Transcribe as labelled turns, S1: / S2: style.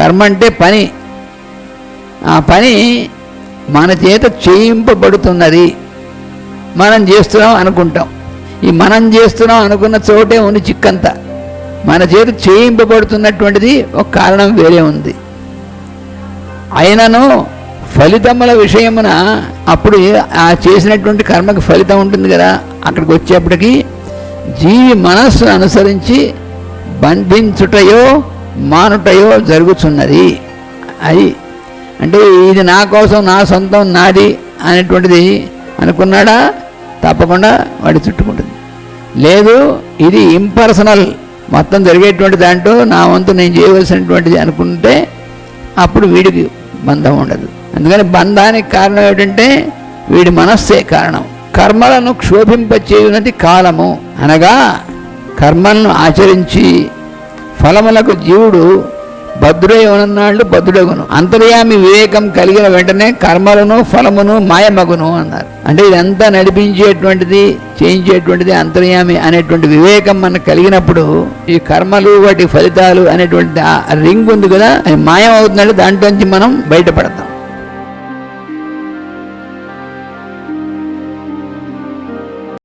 S1: కర్మ అంటే పని. ఆ పని మన చేత చేయింపబడుతున్నది. మనం చేస్తున్నాం అనుకుంటాం. ఈ మనం చేస్తున్నాం అనుకున్న చోటే ఉంది చిక్కంతా. మన చేత చేయింపబడుతున్నటువంటిది ఒక కారణం వేరే ఉంది. అయినను ఫలితముల విషయమున అప్పుడు ఆ చేసినటువంటి కర్మకి ఫలితం ఉంటుంది కదా. అక్కడికి వచ్చేప్పటికి జీవి మనస్సును అనుసరించి బంధించుటయో మానుటయో జరుగుతున్నది. అది అంటే ఇది నా కోసం, నా సొంతం, నాది అనేటువంటిది అనుకున్నాడా తప్పకుండా వాడి చుట్టుకుంటుంది. లేదు ఇది ఇంపర్సనల్, మొత్తం జరిగేటువంటి దాంట్లో నా వంతు నేను చేయవలసినటువంటిది అనుకుంటే అప్పుడు వీడికి బంధం ఉండదు. అందుకని బంధానికి కారణం ఏమిటంటే వీడి మనస్సే కారణం. కర్మలను క్షోభింపచేయునది కాలము అనగా కర్మలను ఆచరించి ఫలములకు జీవుడు భద్రుడైనాళ్ళు భద్రుడగును. అంతర్యామి వివేకం కలిగిన వెంటనే కర్మలను ఫలమును మాయమగును అన్నారు. అంటే ఇదంతా నడిపించేటువంటిది, చేయించేటువంటిది అంతర్యామి అనేటువంటి వివేకం మనకు కలిగినప్పుడు ఈ కర్మలు వాటి ఫలితాలు అనేటువంటి ఆ రింగ్ ఉంది కదా, అది మాయం అవుతుందంటే దాంట్లోంచి మనం బయటపడతాం.